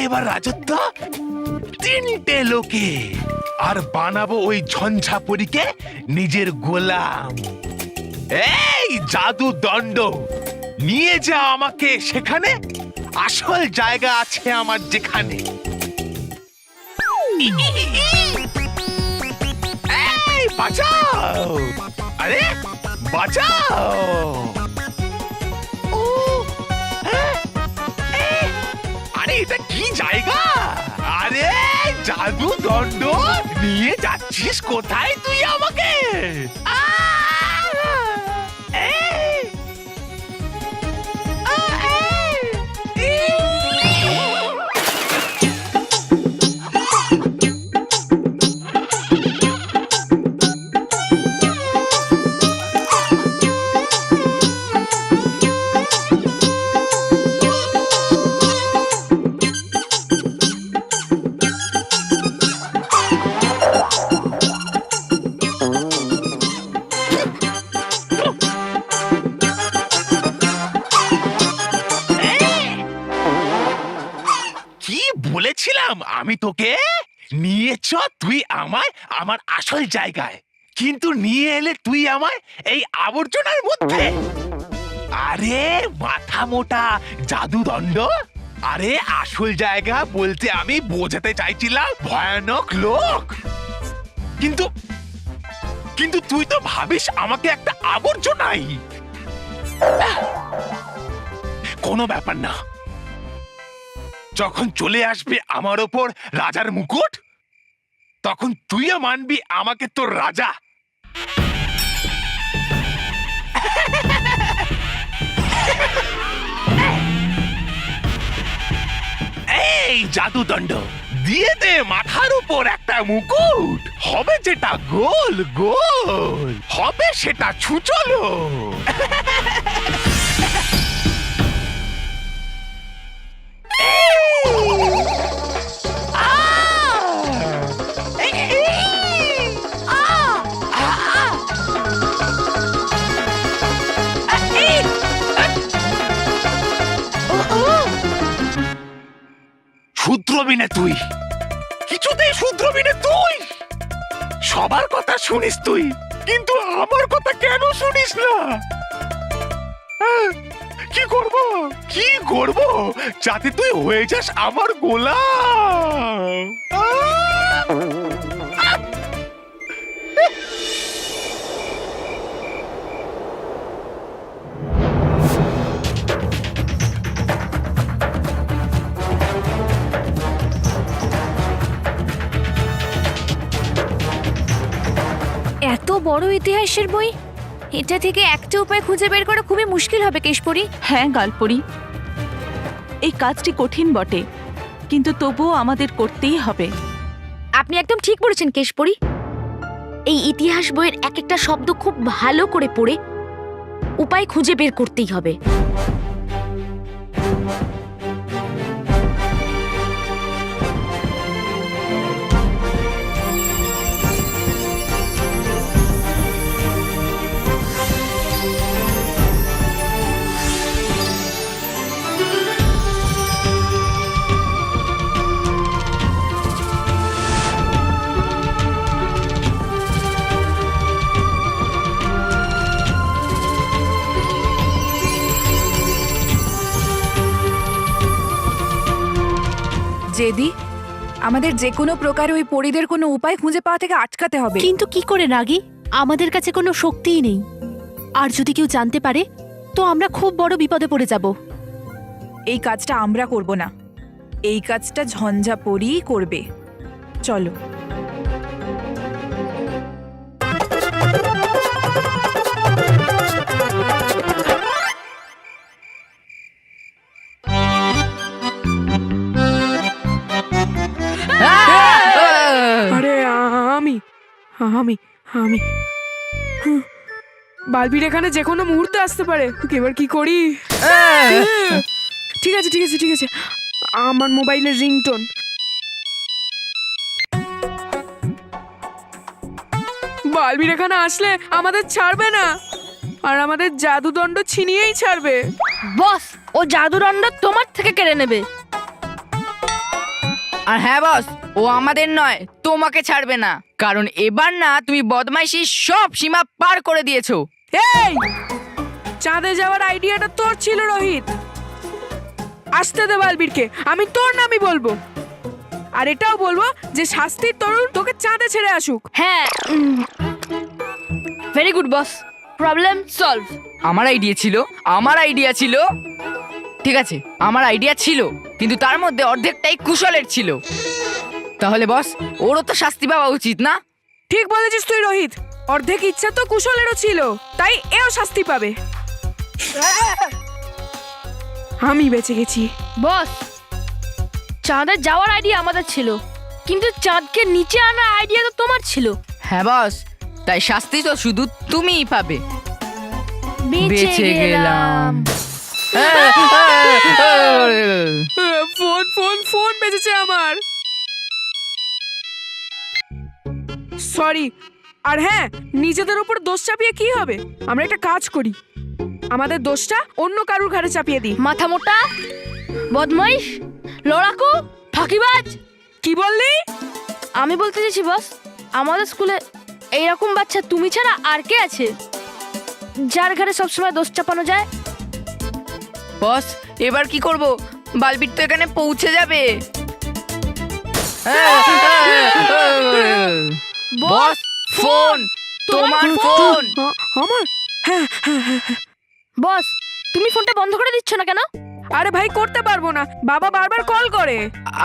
এবার রাজত্ব তিনটে লোকে, আর বানাবো ওই ঝঞ্ঝাপরীকে নিজের গোলাম। এই জাদু দণ্ড, নিয়ে যা আমাকে সেখানে, আসল জায়গা আছে আমার যেখানে। এই বাঁচাও, আরে বাঁচাও। ও, আরে এটা কি জায়গা? আরে জাদু দণ্ড, নিয়ে যাচ্ছিস কোথায় তুই আমাকে? বলেছিলাম আমি তোকে, নিয়ে চ তুই আমায় আমার আসল জায়গায়, কিন্তু নিয়ে এলে তুই আমায় এই আবর্জনার মধ্যে। আরে মাথা মোটা জাদু দণ্ড, আরে আসল জায়গা বলতে আমি বোঝাতে চাইছিলাম ভয়ানক লোক, কিন্তু কিন্তু তুই তো ভাবিস আমাকে একটা আবর্জনাই। কোনো ব্যাপার না, যখন চলে আসবে আমার ওপর রাজার মুকুট, তখন তুইও মানবি আমাকে তোর রাজা। এই জাদুদণ্ড, দিয়ে দে মাথার উপর একটা মুকুট, হবে যেটা গোল গোল, হবে সেটা ছুচলো। শুধরবি না তুই, কিছুতেই শুধরবি না তুই। সবার কথা শুনিস তুই, কিন্তু আমার কথা কেন শুনিস না? কি করব, কি করব যাতে তুই হয়ে যাস আমার গোলাম? এত বড় ইতিহাসের বই, এটা থেকে একটা উপায় খুঁজে বের করা খুবই মুশকিল হবে কেশপরি। হ্যাঁ গালপরি, এই কাজটি কঠিন বটে, কিন্তু তবুও আমাদের করতেই হবে। আপনি একদম ঠিক বলেছেন কেশপরি। এই ইতিহাস বইয়ের এক একটা শব্দ খুব ভালো করে পড়ে উপায় খুঁজে বের করতেই হবে। জেদি, আমাদের যে কোনো প্রকার ওই পরীদের কোনো উপায় খুঁজে পাওয়া থেকে আটকাতে হবে। কিন্তু কি করে রাগী? আমাদের কাছে কোনো শক্তিই নেই, আর যদি কেউ জানতে পারে তো আমরা খুব বড় বিপদে পড়ে যাব। এই কাজটা আমরা করব না, এই কাজটা ঝঞ্ঝাপরীই করবে। চলো। আরে আমি আমি আমি বালবির এখানে যে কোনো মুহূর্তে আসতে পারে। এবার কি করি? ঠিক আছে ঠিক আছে ঠিক আছে, আমার মোবাইলের রিংটোন। বালবির এখানে আসলে আমাদের ছাড়বে না, আর আমাদের জাদুদণ্ড ছিনিয়েই ছাড়বে। বস, ও জাদুদণ্ড তোমার থেকে কেড়ে নেবে। আর হ্যাঁ বস, ও আমাদের নয়, তোমাকে ছাড়বে না, কারণ এবার না তুমি বদমাইশি সব সীমা পার করে দিয়েছো। এই চাঁদে যাওয়ার আইডিয়াটা তোর ছিল রোহিত। আসতে দে বালবীরকে, আমি তোর নামই বলবো। আর এটাও বলবো যে শাস্তির তরুণ তোকে চাঁদে ছেড়ে আসুক। হ্যাঁ, ভেরি গুড বস, প্রবলেম সলভ। আমার আইডিয়া ছিল, ঠিক আছে, আমার আইডিয়া ছিল, কিন্তু তার মধ্যে অর্ধেকটাই কুশলের ছিল। তাহলে বস, ওরও তো শাস্তি পাওয়া উচিত না? ঠিক বলেছিস তুই রোহিত, অর্ধেক ইচ্ছা তো কুশলেরও ছিল, তাই এও শাস্তি পাবে। আমি বেঁচে গেছি। বস, চাঁদে যাওয়ার আইডিয়া আমাদের ছিল, কিন্তু চাঁদকে নিচে আনার আইডিয়া তো তোমার ছিল। হ্যাঁ বস, তাই শাস্তি তো শুধু তুমিই পাবে। বেঁচে গেলাম। ফোন ফোন ফোন বেজেছে আমার। সরি। আর হ্যাঁ, নিজেদের উপর দোষ চাপিয়ে কি হবে? আমরা একটা কাজ করি, আমাদের দোষটা অন্য কারুর ঘাড়ে চাপিয়ে দিই। মাথা মোটা, বদমাইশ, লড়াকু, ফাঁকিবাজ। কি বললি? আমি বলতে চাইছি বস, আমাদের স্কুলে এইরকম বাচ্চা তুমি ছাড়া আর কে আছে যার ঘাড়ে সবসময় দোষ চাপানো যায়? বস, এবার কি করব? বালবির তো এখানে পৌঁছে যাবে। বস, ফোন, তোমার ফোন। আমার? বস, তুমি ফোনটা বন্ধ করে দিচ্ছ না কেন? আরে ভাই, করতে পারবো না, বাবা বারবার কল করে।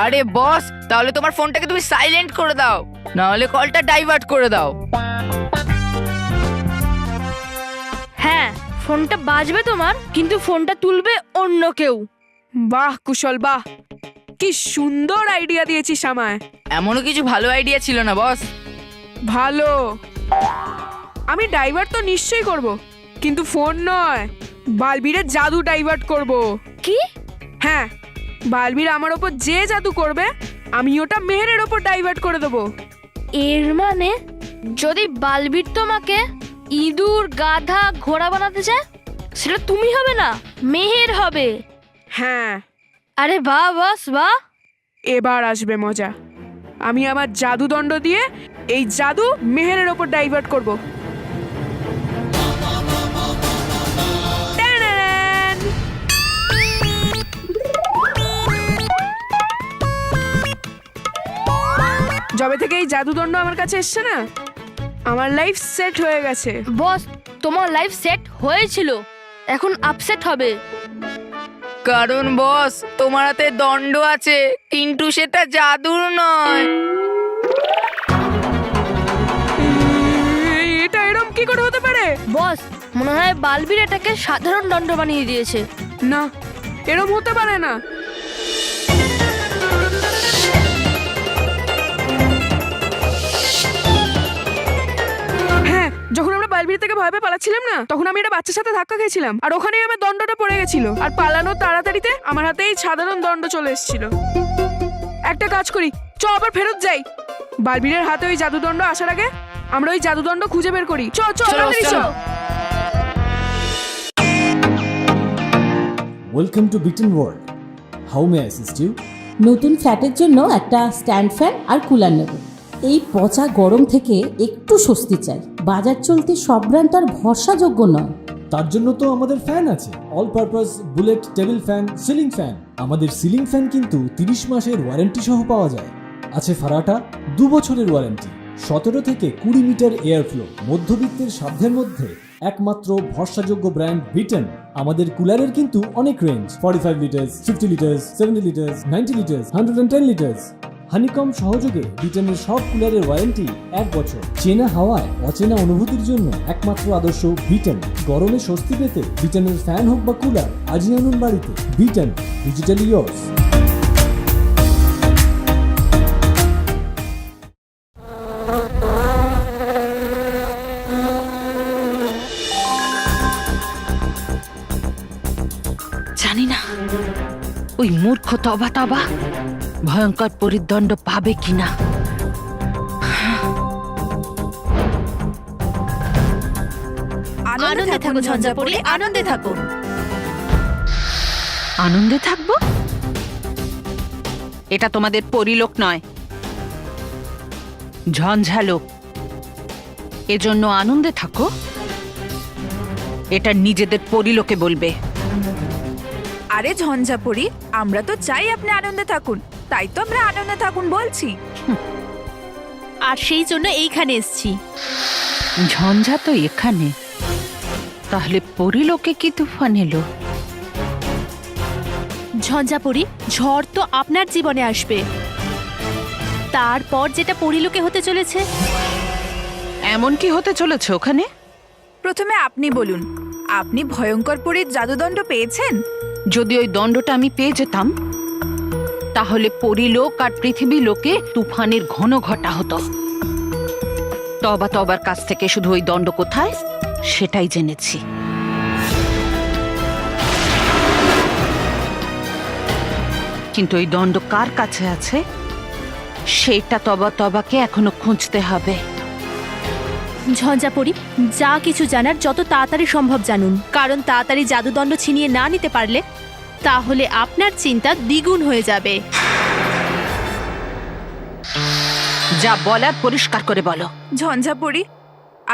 আরে বস, তাহলে তোমার ফোনটাকে তুমি সাইলেন্ট করে দাও, না হলে কলটা ডাইভার্ট করে দাও। হ্যাঁ, ফোনটা বাজবে তোমার, কিন্তু ফোনটা তুলবে অন্য কেউ। বাহ কুশল, বাহ, কি সুন্দর আইডিয়া দিয়েছিস আমায়। এমনও কিছু ভালো আইডিয়া ছিল না বস। ভালো, আমি ডাইভার্ট তো নিশ্চয়ই করব, কিন্তু ফোন নয়, বালবীরের জাদু ডাইভার্ট করব। কি? হ্যাঁ, বালবীর আমার ওপর যে জাদু করবে, আমি ওটা মেহেরের ওপর ডাইভার্ট করে দেবো। এর মানে যদি বালবীর তোমাকে ইঁদুর, গাধা, ঘোড়া বানাতে চায়, সেটা তুমি হবে না, মেহের হবে। হ্যাঁ, আরে বাহ বস, বাহ। এবার আসবে মজা। আমি আমার জাদুদণ্ড দিয়ে এই জাদু মেহেরের ওপর ডাইভার্ট করব। টানান! যবে থেকে এই জাদুদণ্ড আমার কাছে এসছে না, আমার লাইফ সেট হয়ে গেছে। বস, তোমার লাইফ সেট হয়েছিল, এখন আপসেট হবে। কারণ বস, তোমার হাতে দণ্ড আছে, কিন্তু সেটা জাদুর নয়। এটা এরম কি করে হতে পারে? বস, মনে হয় বালবীর এটাকে সাধারণ দণ্ড বানিয়ে দিয়েছে। না, এরম হতে পারে না। হ্যাঁ, যখন আমরা বালবীর থেকে ভয় পেয়ে পালাচ্ছিলাম না, তখন আমি একটা বাচ্চার সাথে ধাক্কা খেয়েছিলাম, আর ওখানেই আমার দণ্ডটা পড়ে গেছিল, আর পালানোর তাড়াতাড়িতে আমার হাতে এই সাধারণ দণ্ড চলে এসেছিল। একটা কাজ করি, চ আবার ফেরত যাই। বালবীরের হাতে ওই জাদুদণ্ড আসার আগে আমরা ওই জাদুদণ্ড খুঁজে বের করি। চ চ, তাড়াতাড়ি চ। Welcome to Bitten world. How may I assist you? নতুন ফ্ল্যাটের জন্য একটা স্ট্যান্ড ফ্যান আর কুলার নেব। এই পচা গরম থেকে একটু স্বস্তি চাই। বাজার চলতে সব ব্র্যান্ড আর ভরসাযোগ্য নয়। তার জন্য তো আমাদের ফ্যান আছে, all purpose bullet table fan, ceiling fan. আমাদের সিলিং ফ্যান কিন্তু 30 মাসের ওয়ারেন্টি সহ পাওয়া যায়। আছে ফারাটা 2 বছরের ওয়ারেন্টি, 17 থেকে 20 মিটার এয়ার ফ্লো, মধ্যবিত্তের সাধ্যের মধ্যে একমাত্র ভরসাযোগ্য ব্র্যান্ড বিটেন। আমাদের কুলারের কিন্তু অনেক range, 45 litres, 50 litres, 70 litres, 90 litres, 110 litres. Honeycomb সহযোগে বিটেনের সব কুলারের ওয়ারেন্টি 1 বছর। চেনা হাওয়ায় অচেনা অনুভূতির জন্য একমাত্র আদর্শ বিটেন। গরমে স্বস্তি পেতে বিটেনের ফ্যান হোক বা কুলার, আজই আনুন বাড়িতে। Beaten, digitally yours. জানি না ওই মূর্খ তবা ভয়ঙ্কর পরিদণ্ড পাবে কিনা। আনন্দে থাকো ঝঞ্ঝাপড়ি, আনন্দে থাকো। আনন্দে থাকবো? এটা তোমাদের পরিলোক নয়, ঝঞ্ঝালোক। এজন্য আনন্দে থাকো, এটা নিজেদের পরিলোকে বলবে। আরে ঝঞ্ঝাপরি, আমরা তো চাই আপনি আনন্দে থাকুন, তাই তো আমরা আনন্দে থাকুন বলছি। আর সেই জন্য এইখানে এসছি। ঝঞ্ঝা তো এখানে, তাহলে পরিলোকে কি তুফান এলো? ঝঞ্ঝাপরি, ঝড় তো আপনার জীবনে আসবে, তারপর যেটা পরিলোকে হতে চলেছে। এমন কি হতে চলেছে ওখানে? প্রথমে আপনি বলুন, আপনি ভয়ঙ্কর পরীর জাদুদণ্ড পেয়েছেন? যদি ওই দণ্ডটা আমি পেয়ে যেতাম, তাহলে পরিলোক আর পৃথিবী লোকে তুফানের ঘন ঘটা হতো। তবার কাছ থেকে শুধু ওই দণ্ড কোথায় সেটাই জেনেছি। কিন্তু ওই দণ্ড কার কাছে আছে সেটা তবাকে এখনো খুঁজতে হবে। ঝঞ্ঝাপরি, যা কিছু জানার যত তাড়াতাড়ি সম্ভব জানুন, কারণ তাড়াতাড়ি জাদুদণ্ড ছিনিয়ে না নিতে পারলে তাহলে আপনার চিন্তা দ্বিগুণ হয়ে যাবে। যা বলার পরিষ্কার করে বলো। ঝঞ্ঝাপরি,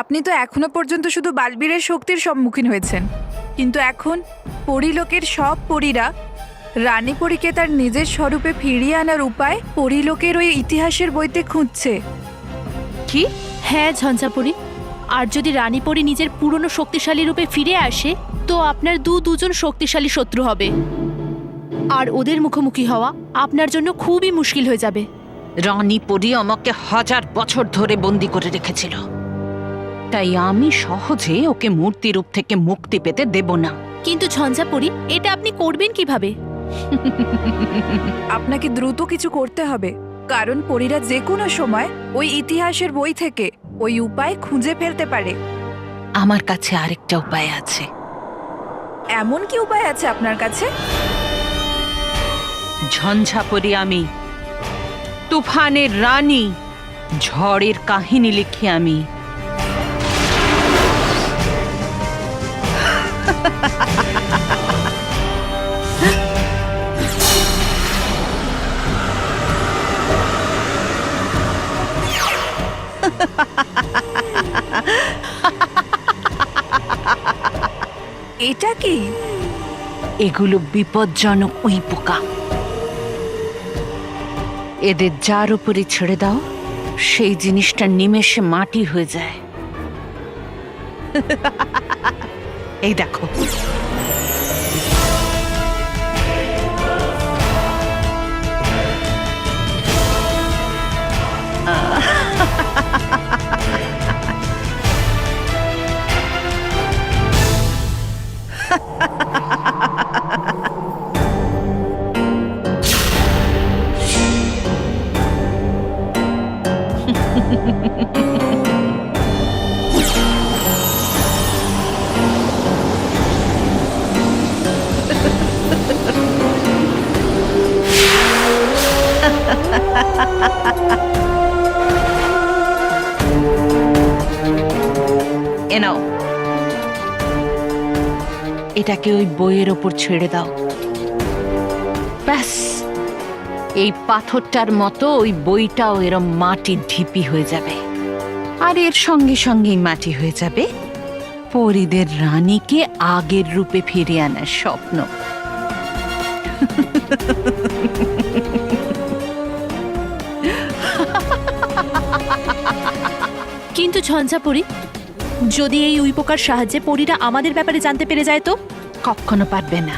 আপনি তো এখনো পর্যন্ত শুধু বালবীরের শক্তির সম্মুখীন হয়েছেন, কিন্তু এখন পরিলোকের সব পরীরা রানী পরীকে তার নিজের স্বরূপে ফিরিয়ে আনার উপায় পরিলোকের ওই ইতিহাসের বইতে খুঁজছে। কি? হ্যাঁ ঝঞ্ঝাপরি, আর যদি রানীপরি নিজের পুরনো শক্তিশালী রূপে ফিরে আসে তো আপনার দুজন শক্তিশালী শত্রু হবে, আর ওদের মুখোমুখি হওয়া আপনার জন্য খুবই মুশকিল হয়ে যাবে। রানী পরি আমাকে 1000 বছর ধরে বন্দি করে রেখেছিল, তাই আমি সহজে ওকে মূর্তি রূপ থেকে মুক্তি পেতে দেব না। কিন্তু ঝঞ্ঝাপরি, এটা আপনি করবেন কিভাবে? আপনাকে দ্রুত কিছু করতে হবে, কারণ পরীরা যে কোনো সময় ওই ইতিহাসের বই থেকে ওই উপায় খুঁজে ফেলতে পারে। আমার কাছে আরেকটা উপায় আছে। এমন কি উপায় আছে আপনার কাছে? ঝঞ্ঝাপরি আমি, তুফানের রানী, ঝড়ের কাহিনী লিখি আমি। এটা কি? এগুলো বিপজ্জনক উই পোকা। এদের যার উপরে ছেড়ে দাও সেই জিনিসটা নিমেষে মাটি হয়ে যায়। এই দেখো, এ নাও, এটাকে ওই বইয়ের ওপর ছেড়ে দাও। ব্যাস, এই পাথরটার মতো ওই বইটাও এরম মাটির ঢিপি হয়ে যাবে, আর এর সঙ্গে সঙ্গেই মাটি হয়ে যাবে পরীদের রানীকে আগের রূপে ফিরিয়ে আনার স্বপ্ন। কিন্তু ঝঞ্ঝাপরি, যদি এই উই পোকার সাহায্যে পরীরা আমাদের ব্যাপারে জানতে পেরে যায় তো? কখনো পারবে না,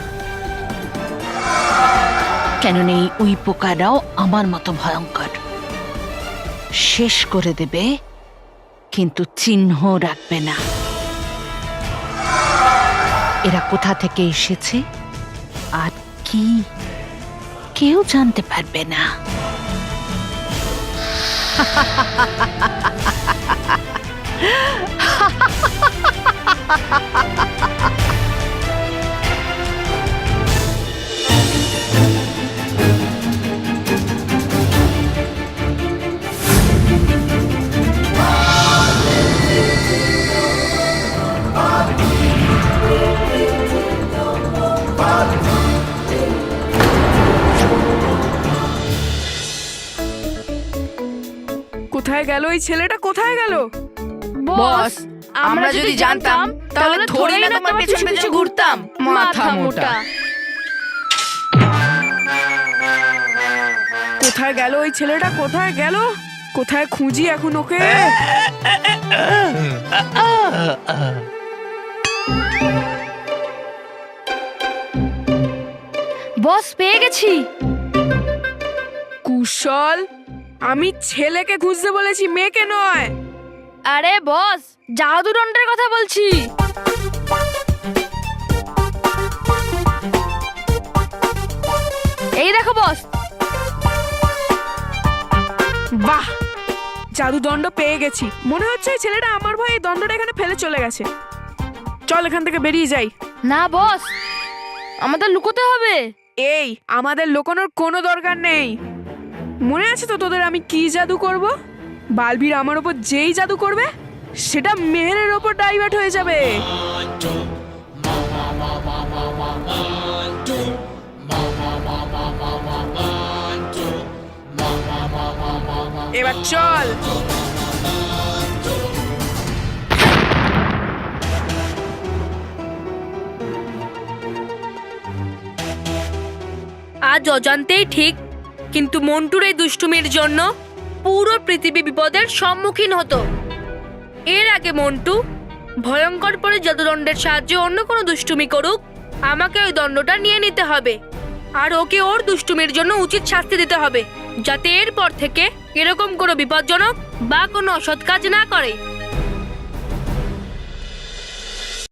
কেননা এই উই পোকারাও আমার মতো ভয়ঙ্কর। শেষ করে দেবে, কিন্তু চিহ্ন রাখবে না। এরা কোথা থেকে এসেছে আর কি কেউ জানতে পারবে না। গেল এই ছেলেটা, কোথায় গেল? বস, আমরা যদি জানতাম তাহলে থোড়ি না তোমার পেছন পেছন ঘুরতাম, মাথা মোটা। কোথায় গেল ওই ছেলেটা, কোথায় গেল? কোথায় খুঁজি এখন ওকে? বস, পেয়ে গেছি। কুশল, আমি ছেলেকে খুঁজতে বলেছি, মেয়েকে নয়। আরে বস, জাদুদণ্ডের কথা বলছি। এই দেখো বস। বাহ, জাদুদণ্ড পেয়ে গেছি। মনে হচ্ছে এই ছেলেটা আমার ভয়ে এই দণ্ডটা এখানে ফেলে চলে গেছে। চল এখান থেকে বেরিয়ে যাই। না বস, আমাদের লুকোতে হবে। এই, আমাদের লুকোনোর কোনো দরকার নেই। মনে আছে তো তোদের আমি কি জাদু করব? বালবীর আমার ওপর যেই জাদু করবে সেটা মেহেরের ওপর ডাইভার্ট হয়ে যাবে। এবার চল। আজ অজান্তেই ঠিক, কিন্তু মন্টুর এই দুষ্টুমির জন্য পুরো পৃথিবী বিপদের সম্মুখীন হতো। এর আগে মন্টু ভয়ঙ্কর পরে জাদুদণ্ডের সাহায্যে অন্য কোনো দুষ্টুমি করুক, আমাকে ওই দণ্ডটা নিয়ে নিতে হবে। আর ওকে ওর দুষ্টুমির জন্য উচিত শাস্তি দিতে হবে, যাতে এরপর থেকে এরকম কোনো বিপজ্জনক বা কোনো অসৎ কাজ না করে।